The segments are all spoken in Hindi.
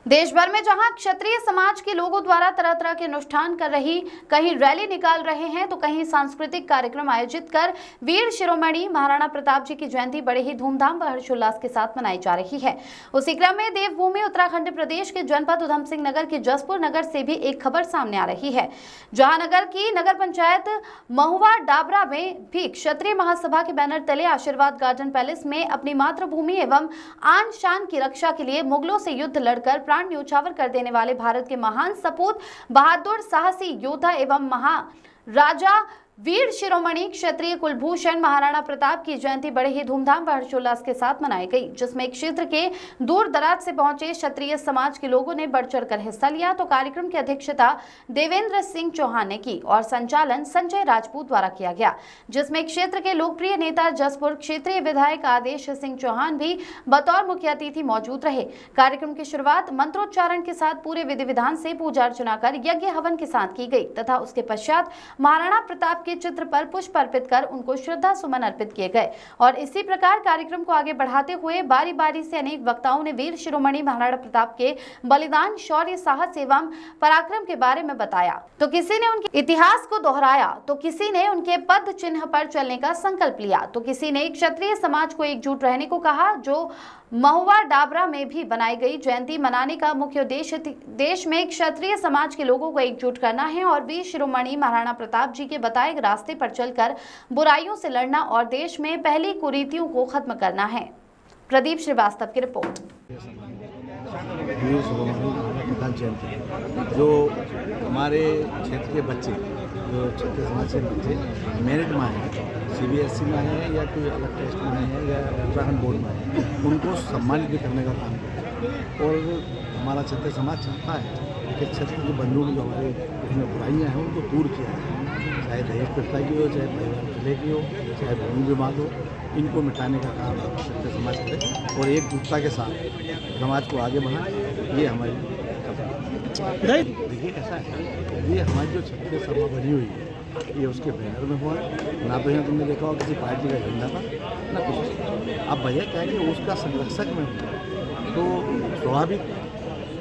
देश भर में जहां क्षत्रिय समाज के लोगों द्वारा तरह तरह के अनुष्ठान कर रही, कहीं रैली निकाल रहे हैं तो कहीं सांस्कृतिक कार्यक्रम आयोजित कर वीर शिरोमणि महाराणा प्रताप जी की जयंती बड़े ही धूमधाम व हर्षोल्लास के साथ मनाई जा रही है। उसी क्रम में देवभूमि उत्तराखंड प्रदेश के जनपद उधम सिंह नगर के जसपुर नगर से भी एक खबर सामने आ रही है, जहां नगर की नगर पंचायत महुआ डाबरा में भी क्षत्रिय महासभा के बैनर तले आशीर्वाद गार्डन पैलेस में अपनी मातृभूमि एवं आन शान की रक्षा के लिए मुगलों से युद्ध लड़कर प्राण न्यौछावर कर देने वाले भारत के महान सपूत, बहादुर, साहसी योद्धा एवं महाराजा वीर शिरोमणि क्षत्रिय कुलभूषण महाराणा प्रताप की जयंती बड़े ही धूमधाम व हर्षोल्लास के साथ मनाई गई, जिसमें क्षेत्र के दूर दराज से पहुंचे क्षत्रिय समाज के लोगों ने बढ़ चढ़कर हिस्सा लिया। तो कार्यक्रम की अध्यक्षता देवेंद्र सिंह चौहान ने की और संचालन संजय राजपूत द्वारा किया गया, जिसमें क्षेत्र के लोकप्रिय नेता जसपुर क्षेत्रीय विधायक आदेश सिंह चौहान भी बतौर मुख्य अतिथि मौजूद रहे। कार्यक्रम की शुरुआत मंत्रोच्चारण के साथ पूरे विधि विधान से पूजा अर्चना कर यज्ञ हवन के साथ की गई तथा उसके पश्चात महाराणा प्रताप के चित्र पर पुष्प अर्पित कर उनको श्रद्धा सुमन अर्पित किए गए। और इसी प्रकार कार्यक्रम को आगे बढ़ाते हुए बारी बारी से अनेक वक्ताओं ने वीर शिरोमणि महाराणा प्रताप के बलिदान, शौर्य, साहस एवं पराक्रम के बारे में बताया। तो किसी ने उनके इतिहास को दोहराया, तो किसी ने उनके पद चिन्ह पर चलने का संकल्प लिया, तो किसी ने क्षत्रिय समाज को एकजुट रहने को कहा। जो महुआ डाबरा में भी बनाई गई जयंती मनाने का मुख्य उद्देश्य देश में क्षत्रिय समाज के लोगों को एकजुट करना है और वीर शिरोमणि महाराणा प्रताप जी के बताए रास्ते पर चलकर बुराइयों से लड़ना और देश में पहली कुरीतियों को खत्म करना है। प्रदीप श्रीवास्तव की रिपोर्ट। वीर शिरोमणि महाराणा जयंती जो हमारे क्षेत्र के बच्चे, जो क्षेत्रीय समाज के बच्चे मेरिट में हैं, CBSE में हैं या कोई अलग टेस्ट में हैं या उत्तराखंड बोर्ड में हैं, उनको सम्मानित भी करने का काम करते हैं। और हमारा क्षेत्रीय समाज चाहता है कि क्षेत्र की बंधुओं जो हमारे इसमें बुराइयाँ हैं उनको दूर किया जाए, चाहे दहेज प्रथा की हो, चाहे परिवार चले की हो, चाहे भूमि विवाद हो, इनको मिटाने का काम क्षेत्रीय समाज करे और एकजुटता के साथ समाज को आगे बढ़ाए। ये हमारी देखिए ऐसा है, ये हमारी जो क्षेत्रीय सभा बनी हुई है ये उसके बैनर में हुआ है, ना तो यहाँ तुमने देखा हो किसी पार्टी का झंडा था ना कुछ। अब भैया क्या है कि उसका संरक्षक में हूँ तो स्वाभाविक,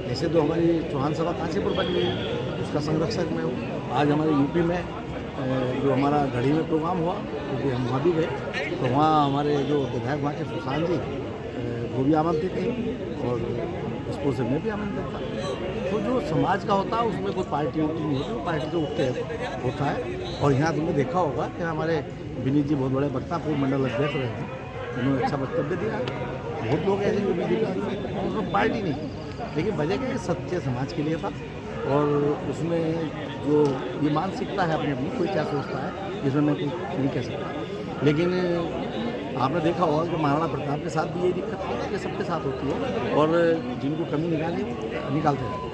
जैसे तो हमारी चौहान सभा कांचीपुर बनी हुई है उसका संरक्षक में हूँ। आज हमारे यूपी में जो हमारा घड़ी में प्रोग्राम हुआ, क्योंकि हम वहाँ भी गए तो वहाँ हमारे जो विधायक वहाँ के सुशांत जी वो भी आमंत्रित थे और स्कूल से मैं भी आमंत्रित था। तो जो समाज का होता है उसमें कोई पार्टी उठी नहीं होती, वो पार्टी तो उठते होता है। और यहाँ तुमने देखा होगा कि हमारे विनीत जी बहुत बड़े वक्ता, पूर्व मंडल अध्यक्ष रहे हैं, उन्होंने अच्छा वक्तव्य दिया। बहुत लोग ऐसे जो बीजेपी उनको पार्टी नहीं, लेकिन वजह क्या सत्य समाज के लिए था। और उसमें जो ये मानसिकता है अपनी अपनी, कोई क्या सोचता है इसमें मैं कुछ नहीं कह सकता। लेकिन आपने देखा होगा कि महाराणा प्रताप के साथ भी ये दिक्कत है कि सबके साथ होती है और जिनको कमी निकालते हैं।